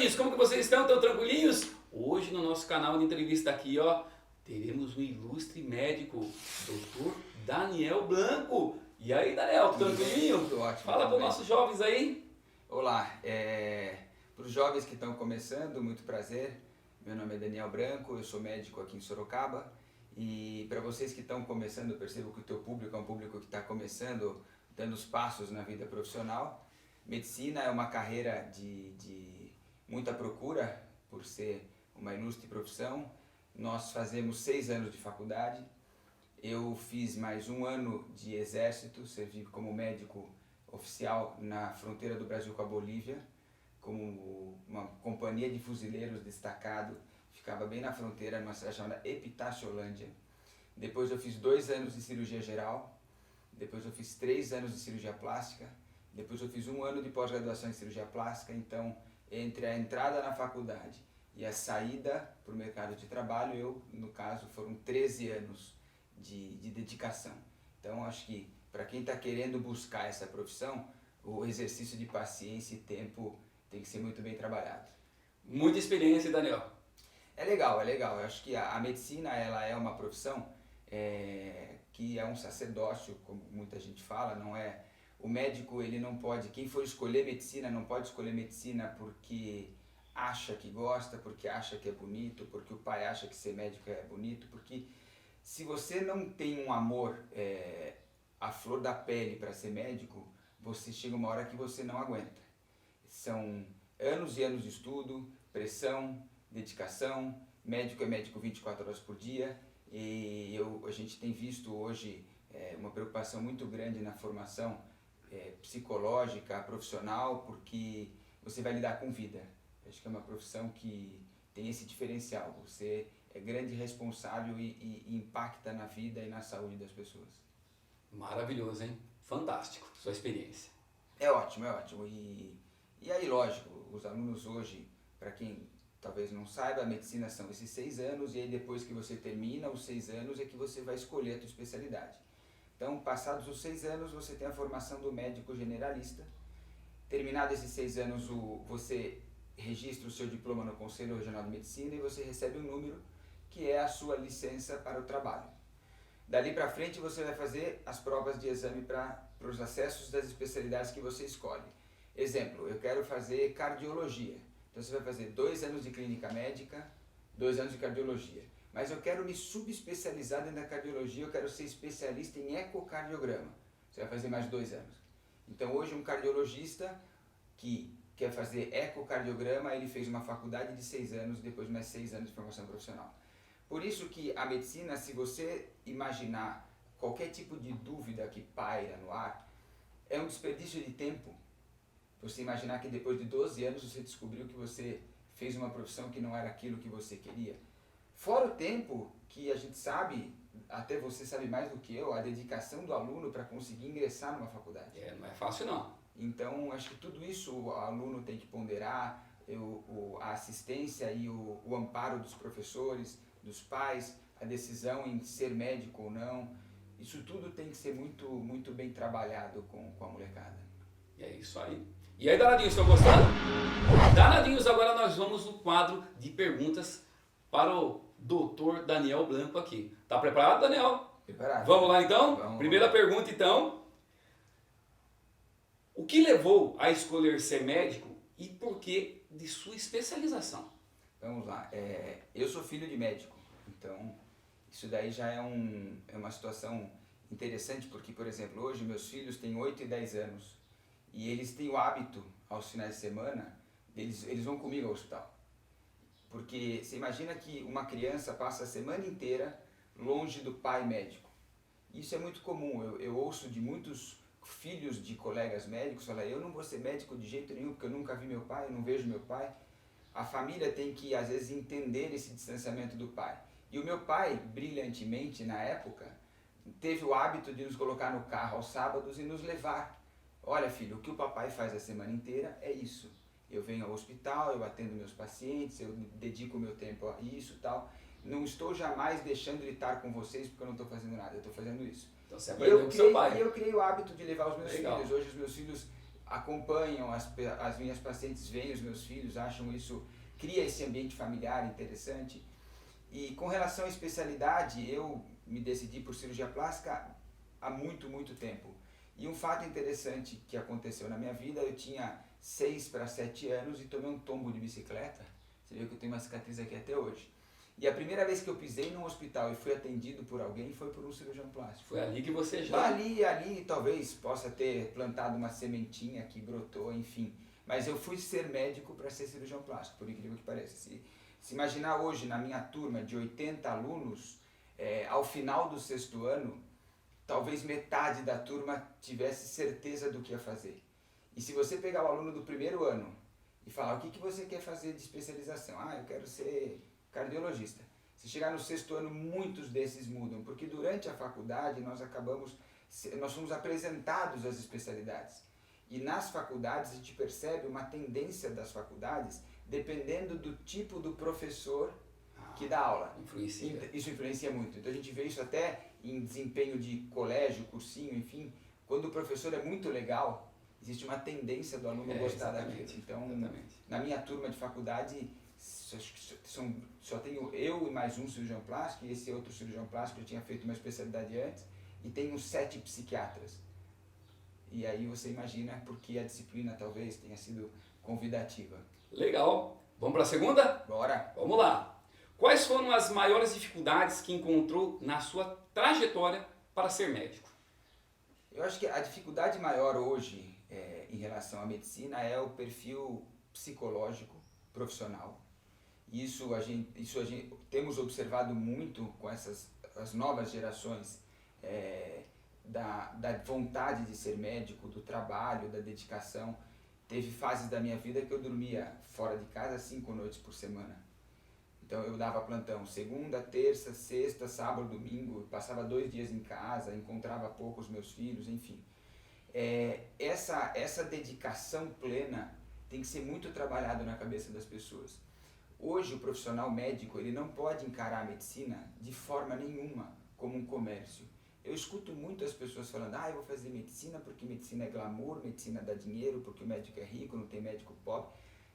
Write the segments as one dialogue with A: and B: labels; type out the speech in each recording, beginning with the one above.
A: danadinhos, como que vocês estão? Estão tranquilinhos? Hoje no nosso canal de entrevista aqui, ó, teremos um ilustre médico, Dr. Daniel Blanco. E aí, Daniel, tranquilinho?
B: Tudo ótimo.
A: Fala para os nossos jovens aí.
B: Olá, para os jovens que estão começando, muito prazer. Meu nome é Daniel Branco, eu sou médico aqui em Sorocaba. E para vocês que estão começando, eu percebo que o teu público é um público que está começando, dando os passos na vida profissional. Medicina é uma carreira de muita procura, por ser uma ilustre profissão. Nós fazemos 6 anos de faculdade. Eu fiz mais 1 ano de exército, servi como médico oficial na fronteira do Brasil com a Bolívia, como uma companhia de fuzileiros destacado, ficava bem na fronteira, numa cidade chamada Epitaciolândia. Depois eu fiz 2 anos de cirurgia geral, depois eu fiz 3 anos de cirurgia plástica, depois eu fiz 1 ano de pós-graduação em cirurgia plástica. Então, entre a entrada na faculdade e a saída para o mercado de trabalho, no caso, foram 13 anos de dedicação. Então, acho que para quem está querendo buscar essa profissão, o exercício de paciência e tempo tem que ser muito bem trabalhado.
A: Muita experiência, Daniel.
B: É legal, é legal. Eu acho que a medicina ela é uma profissão que é um sacerdócio, como muita gente fala, não é? O médico, ele não pode, quem for escolher medicina, não pode escolher medicina porque acha que gosta, porque acha que é bonito, porque o pai acha que ser médico é bonito, porque se você não tem um amor à flor da pele para ser médico, você chega uma hora que você não aguenta. São anos e anos de estudo, pressão, dedicação, médico é médico 24 horas por dia, e a gente tem visto hoje uma preocupação muito grande na formação psicológica, profissional, porque você vai lidar com vida. Acho que é uma profissão que tem esse diferencial, você é grande responsável e impacta na vida e na saúde das pessoas.
A: Maravilhoso, hein? Fantástico, sua experiência.
B: É ótimo, é ótimo. E aí, lógico, os alunos hoje, para quem talvez não saiba, a medicina são esses 6 anos, e aí depois que você termina os 6 anos é que você vai escolher a tua especialidade. Então, passados os 6 anos, você tem a formação do médico generalista. Terminado esses 6 anos, você registra o seu diploma no Conselho Regional de Medicina e você recebe um número que é a sua licença para o trabalho. Dali para frente, você vai fazer as provas de exame para os acessos das especialidades que você escolhe. Exemplo, eu quero fazer cardiologia. Então, você vai fazer 2 anos de clínica médica, 2 anos de cardiologia. Mas eu quero me subespecializar dentro da cardiologia, eu quero ser especialista em ecocardiograma. Você vai fazer mais 2 anos. Então, hoje, um cardiologista que quer fazer ecocardiograma, ele fez uma faculdade de 6 anos, depois mais 6 anos de formação profissional. Por isso que a medicina, se você imaginar qualquer tipo de dúvida que paira no ar, é um desperdício de tempo. Você imaginar que depois de 12 anos você descobriu que você fez uma profissão que não era aquilo que você queria. Fora o tempo que a gente sabe, até você sabe mais do que eu, a dedicação do aluno para conseguir ingressar numa faculdade.
A: Não é fácil não.
B: Então, acho que tudo isso o aluno tem que ponderar, a assistência e o amparo dos professores, dos pais, a decisão em ser médico ou não. Isso tudo tem que ser muito, muito bem trabalhado com a molecada.
A: E é isso aí. E aí, danadinhos, estão gostando? Danadinhos, agora nós vamos no quadro de perguntas para o Dr. Daniel Blanco aqui. Tá preparado, Daniel?
B: Preparado.
A: Vamos lá então?
B: Vamos.
A: Primeira pergunta então. O que levou a escolher ser médico e por que de sua especialização?
B: Vamos lá. Eu sou filho de médico, então isso daí já é uma situação interessante, porque, por exemplo, hoje meus filhos têm 8 e 10 anos e eles têm o hábito, aos finais de semana, eles vão comigo ao hospital. Porque você imagina que uma criança passa a semana inteira longe do pai médico. Isso é muito comum, eu ouço de muitos filhos de colegas médicos falar: eu não vou ser médico de jeito nenhum porque eu nunca vi meu pai, eu não vejo meu pai. A família tem que, às vezes, entender esse distanciamento do pai. E o meu pai, brilhantemente, na época, teve o hábito de nos colocar no carro aos sábados e nos levar. Olha, filho, o que o papai faz a semana inteira é isso. Eu venho ao hospital, eu atendo meus pacientes, eu dedico meu tempo a isso e tal. Não estou jamais deixando de estar com vocês porque eu não estou fazendo nada, eu estou fazendo isso.
A: Então você aprendeu com seu pai.
B: E eu criei o hábito de levar os meus
A: Legal.
B: filhos. Hoje os meus filhos acompanham, as minhas pacientes veem os meus filhos, acham isso, cria esse ambiente familiar interessante. E com relação à especialidade, eu me decidi por cirurgia plástica há muito, muito tempo. E um fato interessante que aconteceu na minha vida, eu tinha 6 para 7 anos e tomei um tombo de bicicleta. Você vê que eu tenho uma cicatriz aqui até hoje. E a primeira vez que eu pisei num hospital e fui atendido por alguém foi por um cirurgião plástico.
A: Foi ali que você já...
B: Ali talvez possa ter plantado uma sementinha que brotou, enfim. Mas eu fui ser médico para ser cirurgião plástico, por incrível que pareça. Se imaginar hoje na minha turma de 80 alunos, ao final do 6º ano, talvez metade da turma tivesse certeza do que ia fazer. E se você pegar o aluno do 1º ano e falar o que você quer fazer de especialização, eu quero ser cardiologista. Se chegar no 6º ano, muitos desses mudam, porque durante a faculdade nós fomos apresentados às especialidades. E nas faculdades a gente percebe uma tendência das faculdades, dependendo do tipo do professor que dá aula.
A: Influencia.
B: Isso influencia muito. Então a gente vê isso até em desempenho de colégio, cursinho, enfim. Quando o professor é muito legal, existe uma tendência do aluno gostar daquilo. Então, na minha turma de faculdade, só tenho eu e mais um cirurgião plástico, e esse outro cirurgião plástico eu tinha feito uma especialidade antes, e tenho 7 psiquiatras. E aí você imagina porque a disciplina talvez tenha sido convidativa.
A: Legal. Vamos para a segunda?
B: Bora!
A: Vamos lá. Quais foram as maiores dificuldades que encontrou na sua trajetória para ser médico?
B: Eu acho que a dificuldade maior hoje em relação à medicina é o perfil psicológico profissional. Isso a gente temos observado muito com as novas gerações da vontade de ser médico, do trabalho, da dedicação. Teve fases da minha vida que eu dormia fora de casa 5 noites por semana. Então eu dava plantão segunda, terça, sexta, sábado, domingo, passava 2 dias em casa, encontrava pouco os meus filhos, enfim. Essa dedicação plena tem que ser muito trabalhado na cabeça das pessoas. Hoje o profissional médico ele não pode encarar a medicina de forma nenhuma como um comércio. Eu escuto muitas pessoas falando, eu vou fazer medicina porque medicina é glamour, medicina dá dinheiro, porque o médico é rico, não tem médico pobre.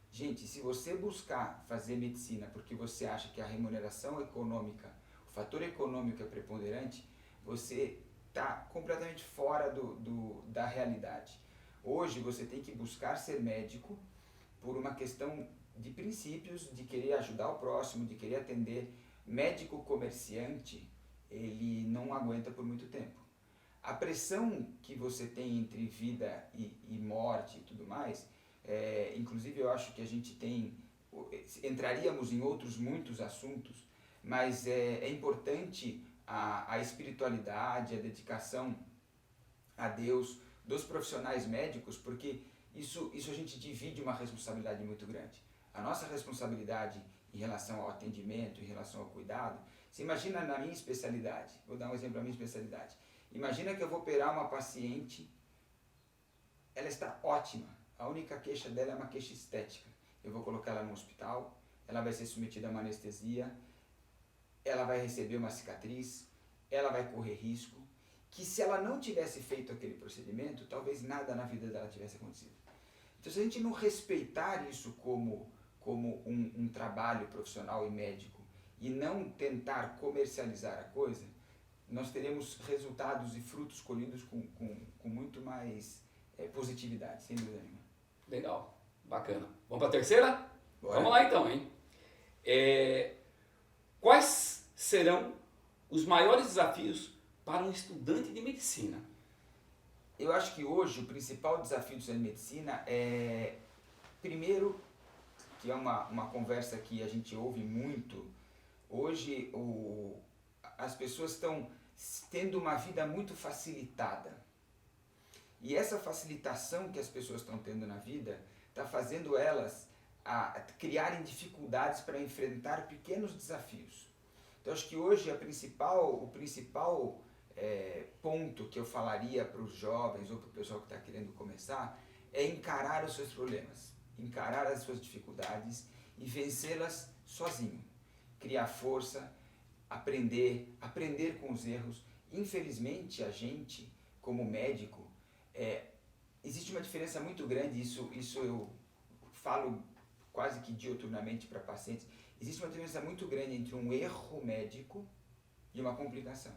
B: Gente, se você buscar fazer medicina porque você acha que a remuneração econômica, o fator econômico é preponderante, você está completamente fora da realidade. Hoje você tem que buscar ser médico por uma questão de princípios, de querer ajudar o próximo, de querer atender. Médico comerciante, ele não aguenta por muito tempo. A pressão que você tem entre vida e morte e tudo mais, inclusive eu acho que a gente entraríamos em outros muitos assuntos, mas é importante a espiritualidade, a dedicação a Deus dos profissionais médicos, porque isso a gente divide uma responsabilidade muito grande. A nossa responsabilidade em relação ao atendimento, em relação ao cuidado, você imagina na minha especialidade, vou dar um exemplo da minha especialidade, imagina que eu vou operar uma paciente, ela está ótima, a única queixa dela é uma queixa estética, eu vou colocar ela no hospital, ela vai ser submetida a uma anestesia, ela vai receber uma cicatriz, ela vai correr risco, que se ela não tivesse feito aquele procedimento, talvez nada na vida dela tivesse acontecido. Então se a gente não respeitar isso como um trabalho profissional e médico, e não tentar comercializar a coisa, nós teremos resultados e frutos colhidos com muito mais positividade, sem dúvida nenhuma.
A: Legal, bacana. Vamos para a terceira?
B: Bora.
A: Vamos lá então, hein? Quais serão os maiores desafios para um estudante de medicina?
B: Eu acho que hoje o principal desafio do estudante de medicina é, primeiro, que é uma conversa que a gente ouve muito, hoje as pessoas estão tendo uma vida muito facilitada. E essa facilitação que as pessoas estão tendo na vida está fazendo elas criarem dificuldades para enfrentar pequenos desafios. Então acho que hoje o principal ponto que eu falaria para os jovens ou para o pessoal que está querendo começar é encarar os seus problemas, encarar as suas dificuldades e vencê-las sozinho. Criar força, aprender com os erros. Infelizmente a gente, como médico, existe uma diferença muito grande, isso eu falo quase que diuturnamente para pacientes, existe uma diferença muito grande entre um erro médico e uma complicação.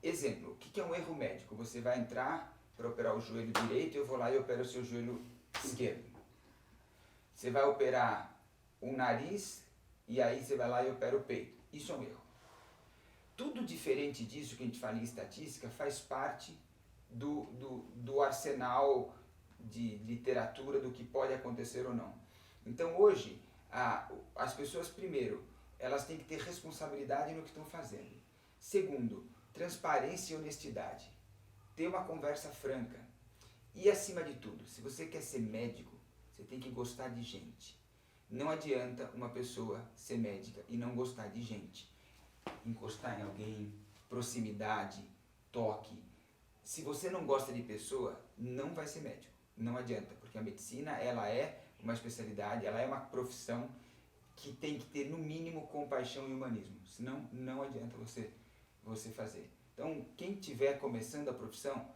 B: Exemplo, o que é um erro médico? Você vai entrar para operar o joelho direito e eu vou lá e opero o seu joelho esquerdo. Você vai operar o nariz e aí você vai lá e opera o peito. Isso é um erro. Tudo diferente disso que a gente fala em estatística faz parte do arsenal de literatura do que pode acontecer ou não. Então hoje, as pessoas, primeiro, elas têm que ter responsabilidade no que estão fazendo. Segundo, transparência e honestidade. Ter uma conversa franca. E acima de tudo, se você quer ser médico, você tem que gostar de gente. Não adianta uma pessoa ser médica e não gostar de gente. Encostar em alguém, proximidade, toque. Se você não gosta de pessoa, não vai ser médico. Não adianta, porque a medicina, ela é uma especialidade, ela é uma profissão que tem que ter no mínimo compaixão e humanismo. Senão, não adianta você fazer. Então, quem estiver começando a profissão,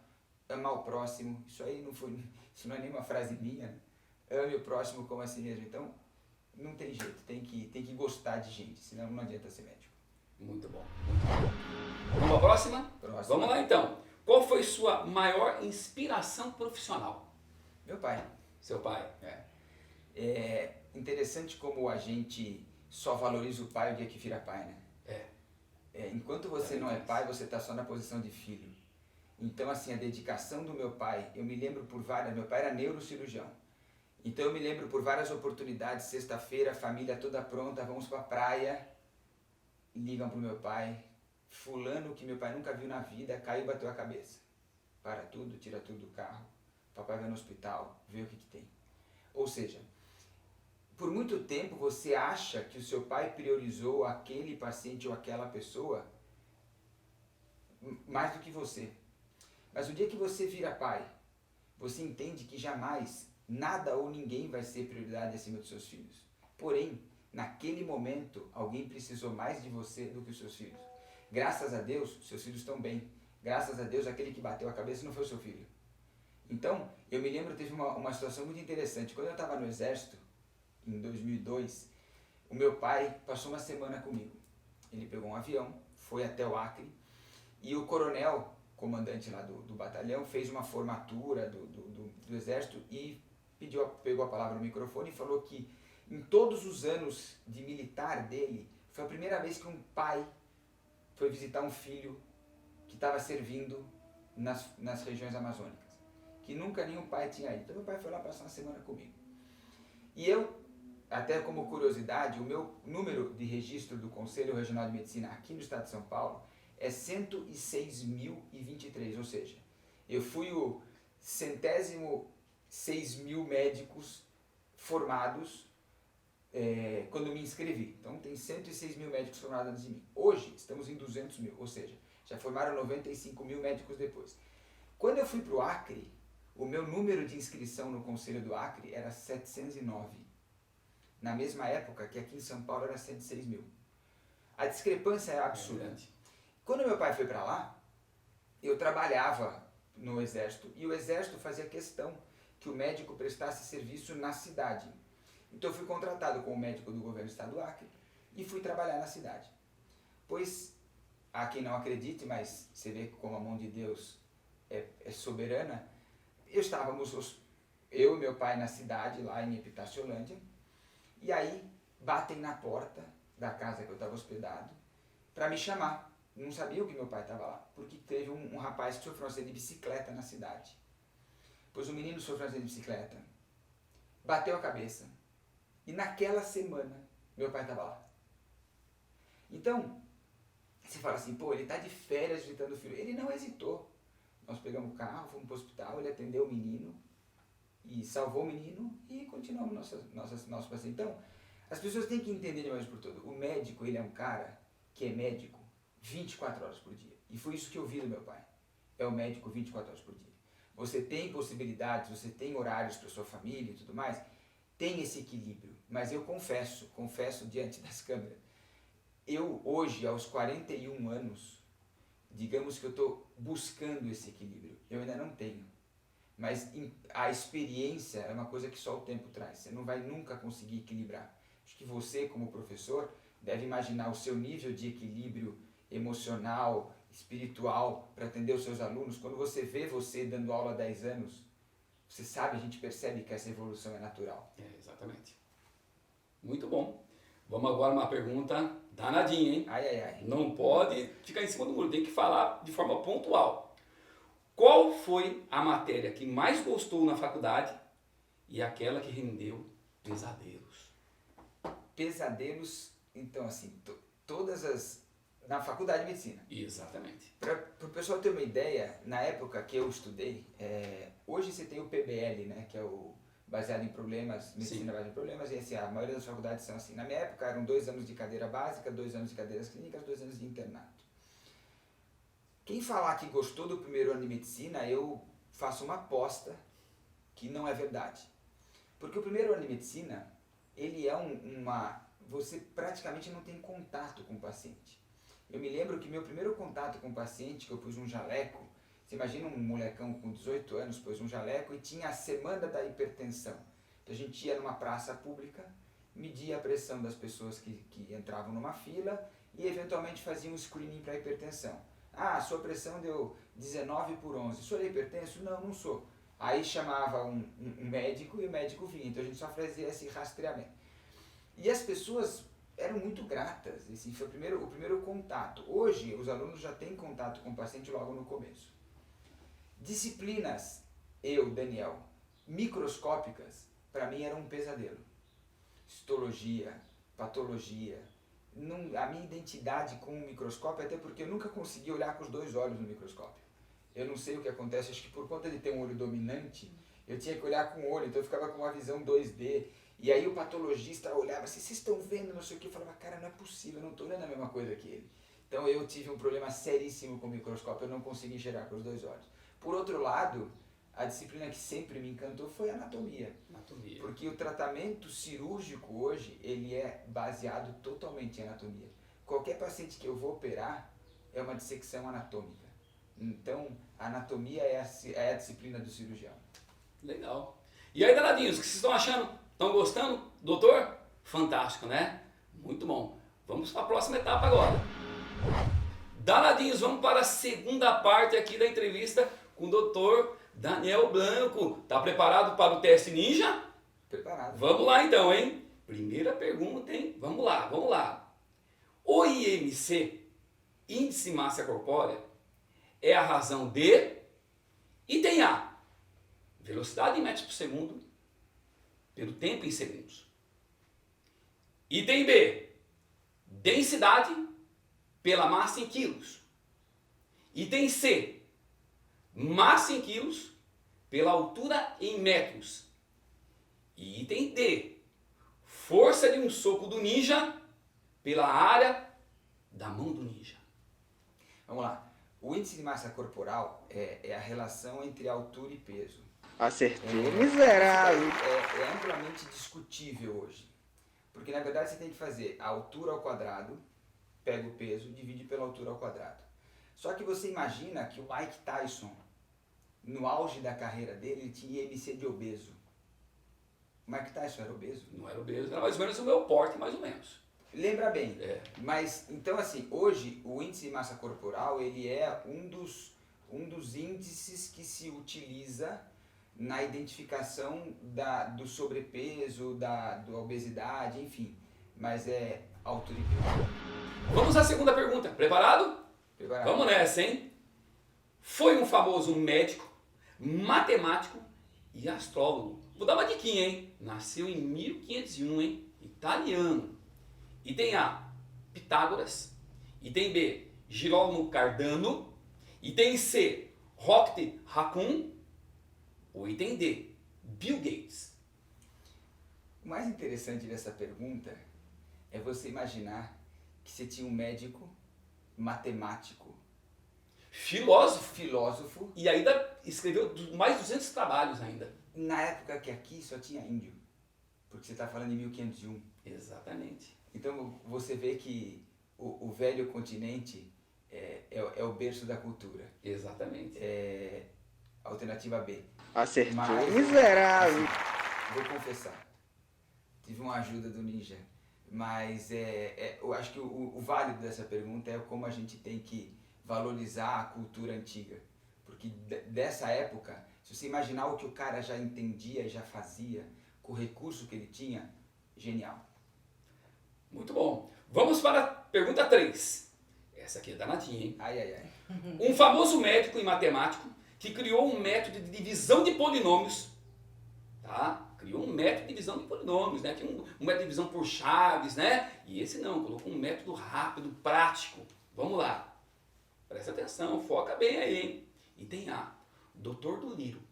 B: amar o próximo, isso não é nem uma frase minha, né? Ame o próximo como a si mesmo. Então, não tem jeito, tem que gostar de gente, senão não adianta ser médico.
A: Muito bom. Vamos para a próxima? Vamos lá então. Qual foi sua maior inspiração profissional?
B: Meu pai.
A: Seu pai?
B: É interessante como a gente só valoriza o pai o dia que vira pai, né? Enquanto você não é pai, você está só na posição de filho. Então, assim, a dedicação do meu pai, eu me lembro meu pai era neurocirurgião. Então eu me lembro por várias oportunidades, sexta-feira, a família toda pronta, vamos para a praia, ligam para o meu pai, fulano que meu pai nunca viu na vida, caiu e bateu a cabeça. Para tudo, tira tudo do carro, papai vai no hospital, vê o que tem. Ou seja, por muito tempo você acha que o seu pai priorizou aquele paciente ou aquela pessoa mais do que você. Mas o dia que você vira pai, você entende que jamais nada ou ninguém vai ser prioridade acima dos seus filhos. Porém, naquele momento, alguém precisou mais de você do que os seus filhos. Graças a Deus, seus filhos estão bem. Graças a Deus, aquele que bateu a cabeça não foi o seu filho. Então, eu me lembro, teve uma situação muito interessante. Quando eu estava no exército, em 2002, o meu pai passou uma semana comigo. Ele pegou um avião, foi até o Acre, e o coronel, comandante lá do batalhão, fez uma formatura do exército e pegou a palavra no microfone e falou que em todos os anos de militar dele, foi a primeira vez que um pai foi visitar um filho que estava servindo nas regiões amazônicas, que nunca nenhum pai tinha ido. Então meu pai foi lá passar uma semana comigo. E eu, até como curiosidade, o meu número de registro do Conselho Regional de Medicina aqui no estado de São Paulo é 106.023, ou seja, eu fui o 106.000 médicos formados quando me inscrevi. Então tem 106.000 médicos formados antes de mim. Hoje estamos em 200.000, ou seja, já formaram 95.000 médicos depois. Quando eu fui para o Acre, o meu número de inscrição no Conselho do Acre era 709. Na mesma época que aqui em São Paulo era 106.000. A discrepância é absurda. Quando meu pai foi para lá, eu trabalhava no exército e o exército fazia questão que o médico prestasse serviço na cidade. Então eu fui contratado como médico do governo do estado do Acre e fui trabalhar na cidade. Pois, há quem não acredite, mas você vê como a mão de Deus é soberana, eu e meu pai na cidade, lá em Epitaciolândia, e aí batem na porta da casa que eu estava hospedado para me chamar. Não sabia que meu pai estava lá, porque teve um rapaz que sofreu um acidente de bicicleta na cidade. Pois o menino sofreu um acidente de bicicleta, bateu a cabeça, e naquela semana meu pai estava lá. Então, você fala assim, pô, ele está de férias visitando o filho. Ele não hesitou. Nós pegamos o carro, fomos para o hospital, ele atendeu o menino, e salvou o menino, e continuamos nosso paciente. Então, as pessoas têm que entender de uma vez por todas. O médico, ele é um cara que é médico 24 horas por dia. E foi isso que eu vi do meu pai. É o médico 24 horas por dia. Você tem possibilidades, você tem horários para sua família e tudo mais, tem esse equilíbrio. Mas eu confesso diante das câmeras, eu hoje, aos 41 anos, digamos que eu estou buscando esse equilíbrio. Eu ainda não tenho. mas a experiência é uma coisa que só o tempo traz. Você não vai nunca conseguir equilibrar. Acho que você, como professor, deve imaginar o seu nível de equilíbrio emocional, espiritual, para atender os seus alunos. Quando você vê você dando aula há 10 anos, você sabe, a gente percebe que essa evolução é natural.
A: Exatamente. Muito bom. Vamos agora uma pergunta danadinha, hein?
B: Ai, ai, ai.
A: Não pode ficar em cima do muro, tem que falar de forma pontual. Qual foi a matéria que mais gostou na faculdade e aquela que rendeu pesadelos?
B: Pesadelos, então assim, todas as... Na faculdade de medicina.
A: Exatamente.
B: Para o pessoal ter uma ideia, na época que eu estudei, hoje você tem o PBL, né, que é o baseado em problemas, medicina baseada em problemas, e assim, a maioria das faculdades são assim. Na minha época eram 2 anos de cadeira básica, 2 anos de cadeiras clínicas, 2 anos de internato. Quem falar que gostou do primeiro ano de medicina, eu faço uma aposta que não é verdade. Porque o primeiro ano de medicina, ele é você praticamente não tem contato com o paciente. Eu me lembro que meu primeiro contato com o paciente, que eu pus um jaleco, você imagina um molecão com 18 anos pôs um jaleco e tinha a semana da hipertensão. Então a gente ia numa praça pública, media a pressão das pessoas que entravam numa fila e eventualmente fazia um screening para hipertensão. Ah, sua pressão deu 19/11. O senhor é hipertenso? Não, não sou. Aí chamava um médico e o médico vinha. Então a gente só fazia esse rastreamento. E as pessoas eram muito gratas. Esse foi o primeiro contato. Hoje, os alunos já têm contato com o paciente logo no começo. Disciplinas, Daniel, microscópicas, para mim eram um pesadelo. Histologia, patologia. A minha identidade com o microscópio, até porque eu nunca consegui olhar com os 2 olhos no microscópio. Eu não sei o que acontece, acho que por conta de ter um olho dominante, eu tinha que olhar com o olho, então eu ficava com uma visão 2D. E aí o patologista olhava assim, vocês estão vendo, não sei o que, eu falava, cara, não é possível, eu não estou olhando a mesma coisa que ele. Então eu tive um problema seríssimo com o microscópio, eu não consegui enxergar com os 2 olhos. Por outro lado, a disciplina que sempre me encantou foi a anatomia. Porque o tratamento cirúrgico hoje, ele é baseado totalmente em anatomia. Qualquer paciente que eu vou operar é uma dissecção anatômica. Então, a anatomia é a disciplina do cirurgião.
A: Legal. E aí, danadinhos, o que vocês estão achando? Estão gostando, doutor? Fantástico, né? Muito bom. Vamos para a próxima etapa agora. Danadinhos, vamos para a segunda parte aqui da entrevista com o doutor Daniel Blanco. Tá preparado para o teste ninja?
B: Preparado.
A: Vamos lá então, hein? Primeira pergunta, hein? Vamos lá. O IMC, Índice de Massa Corpórea, é a razão de... Item A, velocidade em metros por segundo, pelo tempo em segundos. Item B, densidade pela massa em quilos. Item C, massa em quilos pela altura em metros. E item D, força de um soco do ninja pela área da mão do ninja.
B: Vamos lá. O índice de massa corporal é a relação entre altura e peso.
C: Acertou, miserável.
B: É amplamente discutível hoje. Porque na verdade você tem que fazer a altura ao quadrado, pega o peso, divide pela altura ao quadrado. Só que você imagina que o Mike Tyson, no auge da carreira dele, ele tinha IMC de obeso. O Mike Tyson era obeso?
A: Não era obeso, era mais ou menos o meu porte, mais ou menos.
B: Lembra bem.
A: É.
B: Mas, então assim, hoje o índice de massa corporal, ele é um dos índices que se utiliza na identificação do sobrepeso, da obesidade, enfim. Mas é altura e peso.
A: Vamos à segunda pergunta. Preparado?
B: Preparado.
A: Vamos nessa, hein? Foi um famoso médico, matemático e astrólogo. Vou dar uma diquinha, hein? Nasceu em 1501, hein? Italiano. Item A, Pitágoras. Item B, Girolamo Cardano. Item C, Rocket Raccoon. Ou item D, Bill Gates.
B: O mais interessante dessa pergunta é você imaginar que você tinha um médico, matemático, filósofo,
A: e ainda escreveu mais de 200 trabalhos ainda.
B: Na época que aqui só tinha índio, porque você está falando em 1501.
A: Exatamente.
B: Então você vê que o velho continente é o berço da cultura.
A: Exatamente.
B: A alternativa B.
C: Acertou,
B: Mas,
C: miserável.
B: assim, vou confessar, tive uma ajuda do Ninja, mas eu acho que o válido dessa pergunta é como a gente tem que valorizar a cultura antiga. Porque dessa época, se você imaginar o que o cara já entendia e já fazia, com o recurso que ele tinha, genial.
A: Muito bom. Vamos para a pergunta 3. Essa aqui é danadinha, hein?
B: Ai, ai, ai.
A: Um famoso médico e matemático que criou um método de divisão de polinômios, tá? Criou um método de divisão de polinômios, né? Um método de divisão por chaves, né? E esse não, colocou um método rápido, prático. Vamos lá. Presta atenção, foca bem aí, hein? Item A, Dr. Dolittle.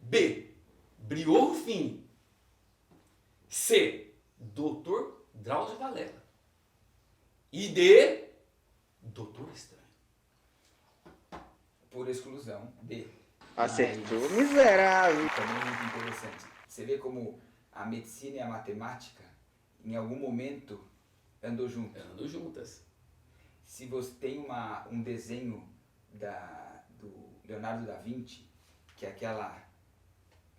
A: B, Brior Rufino. C, Dr. Drauzio Varela. E D, Doutor Estranho.
B: Por exclusão, B.
C: Acertou,
B: Mas
C: miserável.
B: também muito interessante. Você vê como a medicina e a matemática, em algum momento, andou junto.
A: Andando juntas.
B: Se você tem um desenho do Leonardo da Vinci, que é aquela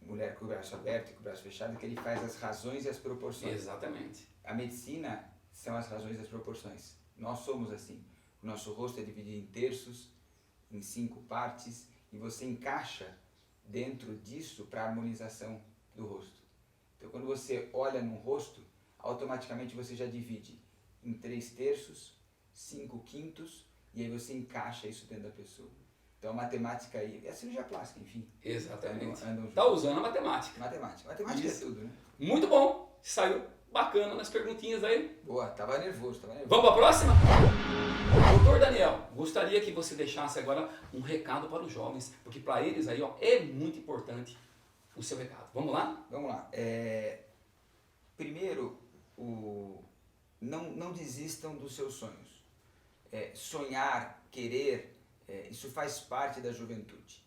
B: mulher com o braço aberto e com o braço fechado, que ele faz as razões e as proporções.
A: Exatamente.
B: A medicina são as razões e as proporções. Nós somos assim. O nosso rosto é dividido em terços, em 5 partes, e você encaixa dentro disso para a harmonização do rosto. Então, quando você olha num rosto, automaticamente você já divide em 3 terços, 5 quintos, e aí você encaixa isso dentro da pessoa. Então, a matemática e a cirurgia plástica, enfim.
A: Exatamente.
B: Andam
A: Está
B: juntos.
A: usando a matemática.
B: Matemática. Matemática
A: Isso.
B: é tudo, né?
A: Muito bom. Saiu bacana nas perguntinhas aí.
B: Boa, tava nervoso.
A: Vamos para a próxima? Doutor Daniel, gostaria que você deixasse agora um recado para os jovens, porque para eles aí ó, é muito importante o seu recado. Vamos lá?
B: Vamos lá. Primeiro, não desistam dos seus sonhos. Sonhar, querer, isso faz parte da juventude.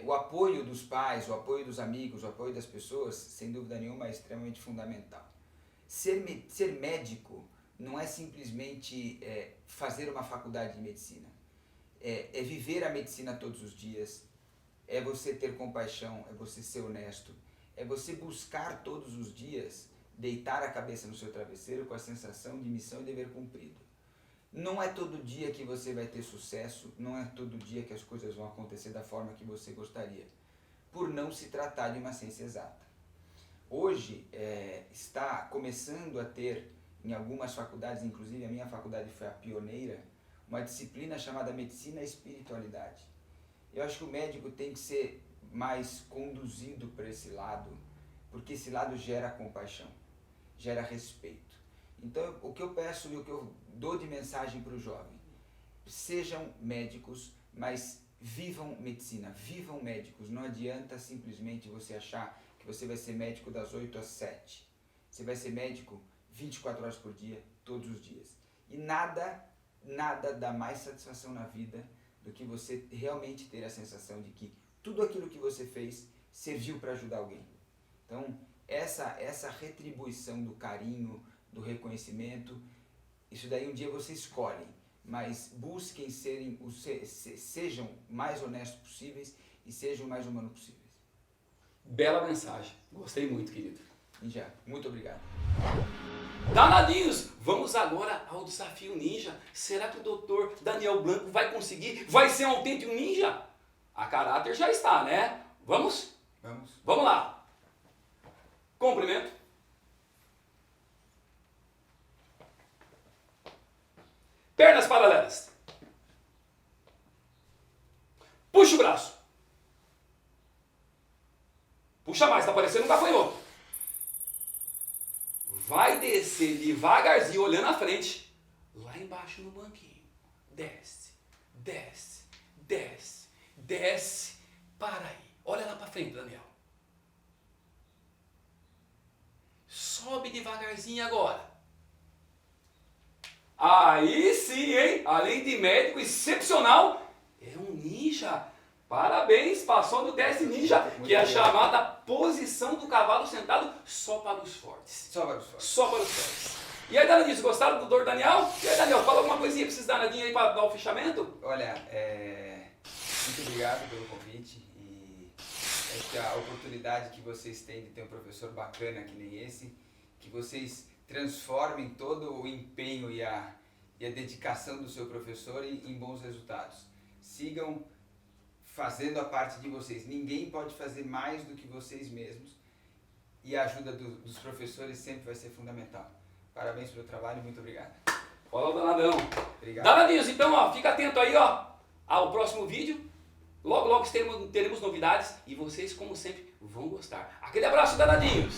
B: O apoio dos pais, o apoio dos amigos, o apoio das pessoas, sem dúvida nenhuma, é extremamente fundamental. Ser médico não é simplesmente fazer uma faculdade de medicina. É viver a medicina todos os dias, é você ter compaixão, é você ser honesto, é você buscar todos os dias deitar a cabeça no seu travesseiro com a sensação de missão e dever cumprido. Não é todo dia que você vai ter sucesso, não é todo dia que as coisas vão acontecer da forma que você gostaria, por não se tratar de uma ciência exata. Hoje está começando a ter, em algumas faculdades, inclusive a minha faculdade foi a pioneira, uma disciplina chamada Medicina e Espiritualidade. Eu acho que o médico tem que ser mais conduzido para esse lado, porque esse lado gera compaixão, gera respeito. Então, o que eu peço e o que eu dou de mensagem para o jovem, sejam médicos, mas vivam medicina, vivam médicos. Não adianta simplesmente você achar que você vai ser médico das 8 às 7. Você vai ser médico 24 horas por dia, todos os dias. E nada dá mais satisfação na vida do que você realmente ter a sensação de que tudo aquilo que você fez serviu para ajudar alguém. Então, essa retribuição do carinho, do reconhecimento, isso daí um dia você escolhe, mas busquem sejam mais honestos possíveis e sejam o mais humanos possíveis.
A: Bela mensagem. Gostei muito, querido.
B: Ninja, muito obrigado.
A: Danadinhos, vamos agora ao desafio ninja. Será que o doutor Daniel Blanco vai conseguir? Vai ser um autêntico ninja? A caráter já está, né? Vamos?
B: Vamos.
A: Vamos lá. Cumprimento. Pernas paralelas. Puxa o braço. Puxa mais, tá parecendo um gafanhoto. Vai descer devagarzinho, olhando à frente. Lá embaixo no banquinho. Desce, desce, desce, desce. Para aí. Olha lá pra frente, Daniel. Sobe devagarzinho agora. Aí sim, hein? Além de médico excepcional, é um ninja. Parabéns, passou no teste ninja, que é a chamada posição do cavalo sentado só para os fortes.
B: Só para os fortes.
A: Só para os fortes. E aí, Danadinho, gostaram do doutor Daniel? E aí, Daniel, fala alguma coisinha pra esses danadinhos aí para dar o fechamento?
B: Olha, muito obrigado pelo convite e acho que a oportunidade que vocês têm de ter um professor bacana que nem esse, que vocês transformem todo o empenho e a dedicação do seu professor em bons resultados. Sigam fazendo a parte de vocês. Ninguém pode fazer mais do que vocês mesmos e a ajuda dos professores sempre vai ser fundamental. Parabéns pelo trabalho e muito obrigado.
A: Olá, danadão.
B: Obrigado.
A: Danadinhos, então, ó, fica atento aí, ó, ao próximo vídeo. Logo, logo teremos novidades e vocês, como sempre, vão gostar. Aquele abraço, danadinhos.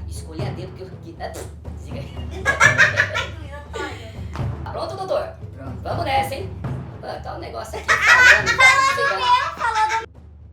D: Escolhi a dedo porque eu... Siga aí. Pronto, doutor? Pronto. Vamos nessa, hein? Tá o negócio aqui.